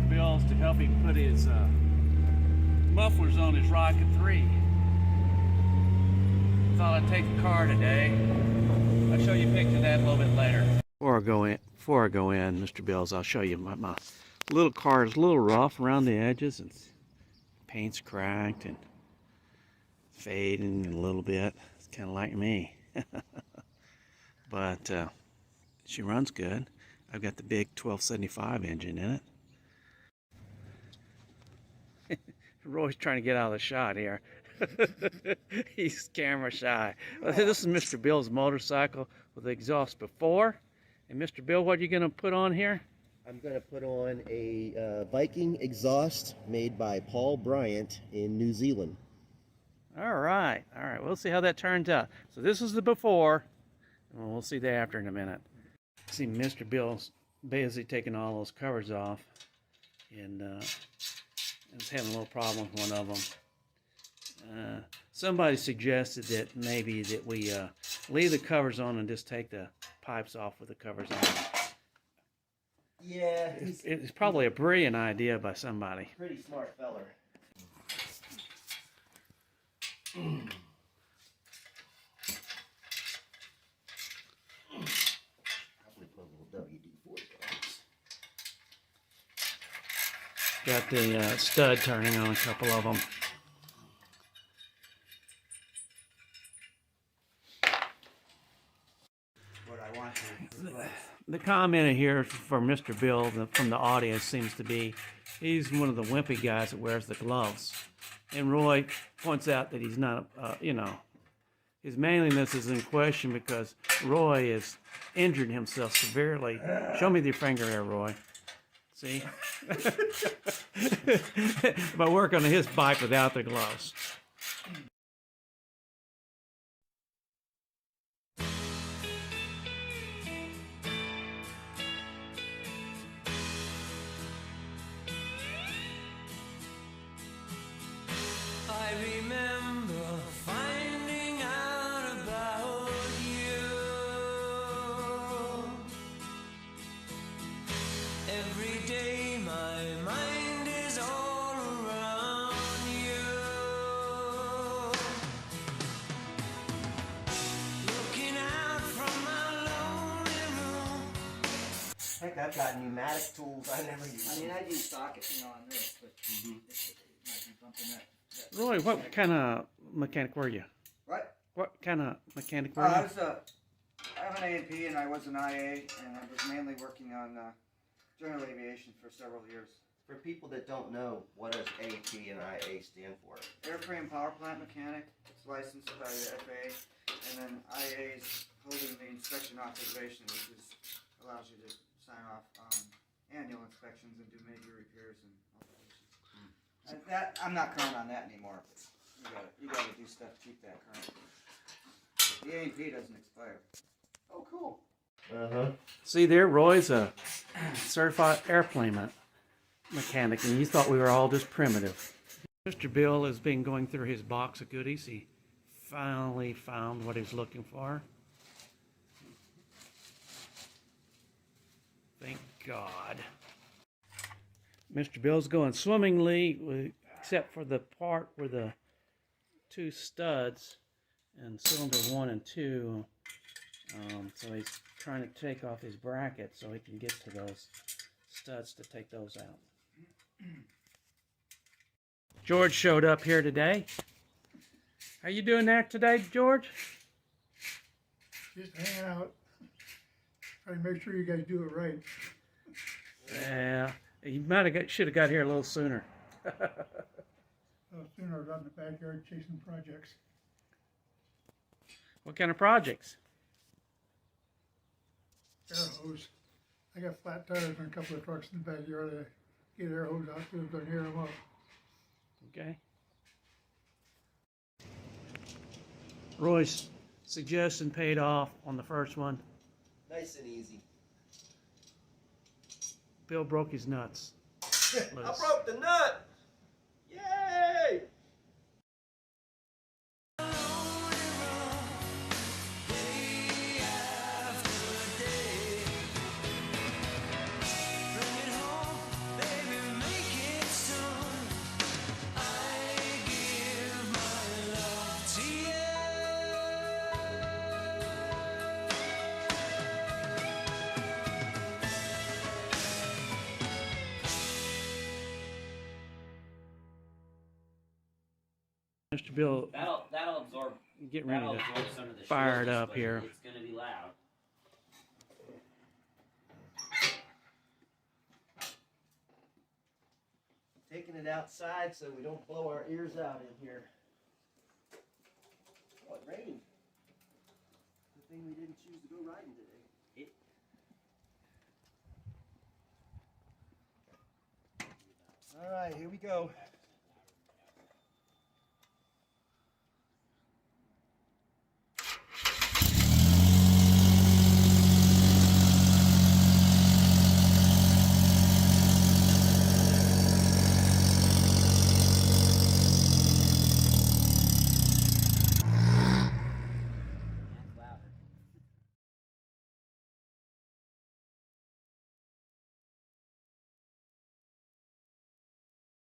Mr. Bills to help him put his mufflers on his Rocket 3. Thought I'd take the car today. I'll show you a picture of that a little bit later. Before I go in, Mr. Bills, I'll show you my little car is a little rough around the edges, and paint's cracked and fading a little bit. It's kind of like me. But she runs good. I've got the big 1275 engine in it. Roy's trying to get out of the shot here. He's camera shy. This is Mr. Bill's motorcycle with the exhaust before. And Mr. Bill, what are you going to put on here? I'm going to put on a Viking exhaust made by Paul Bryant in New Zealand. All right. We'll see how that turns out. So this is the before, and we'll see the after in a minute. See, Mr. Bill's busy taking all those covers off, and is having a little problem with one of them. Somebody suggested that maybe that we leave the covers on and just take the pipes off with the covers on. Yeah, it's probably a brilliant idea by somebody. Pretty smart feller. Probably put a little WD-40 on. Got the stud turning on a couple of them. The comment here for Mr. Bill from the audience seems to be he's one of the wimpy guys that wears the gloves. And Roy points out that he's not, his manliness is in question because Roy has injured himself severely. Show me your finger here, Roy. See? By working on his bike without the gloves. I remember finding out about you. Every day my mind is all around you. Looking out from my lonely room. Heck, I've got pneumatic tools I never use. I mean, I do sockets, on this, but it might be bumping that. Roy, what kind of mechanic were you? What? What kind of mechanic were you? I have an A&P and I was an IA, and I was mainly working on general aviation for several years. For people that don't know, what does AP and IA stand for? Airframe power plant mechanic. It's licensed by the FAA, and then IA is holding the inspection authorization, which allows you to sign off annual inspections and do major repairs and alterations. That I'm not current on that anymore. You gotta do stuff to keep that current. The A&P doesn't expire. Oh, cool. Uh-huh. See there, Roy's a certified airplane mechanic, and you thought we were all just primitive. Mr. Bill has been going through his box of goodies. He finally found what he's looking for. Thank God. Mr. Bill's going swimmingly, except for the part where the two studs and cylinder 1 and 2. So he's trying to take off his bracket so he can get to those studs to take those out. George showed up here today. How you doing there today, George? Just hanging out. Trying to make sure you guys do it right. Yeah, you should have got here a little sooner. Sooner I was out in the backyard chasing projects. What kind of projects? Air hose. I got flat tires on a couple of trucks in the backyard. I get air hose out to them and hear them up. Okay. Roy's suggestion paid off on the first one. Nice and easy. Bill broke his nuts. I broke the nut! Yay! Bring it home, baby. Mr. Bill That'll absorb. getting ready That'll to absorb some of the fire it shields, up but here. It's gonna be loud. Taking it outside so we don't blow our ears out in here. Oh, it rained. Good thing we didn't choose to go riding today. All right, here we go.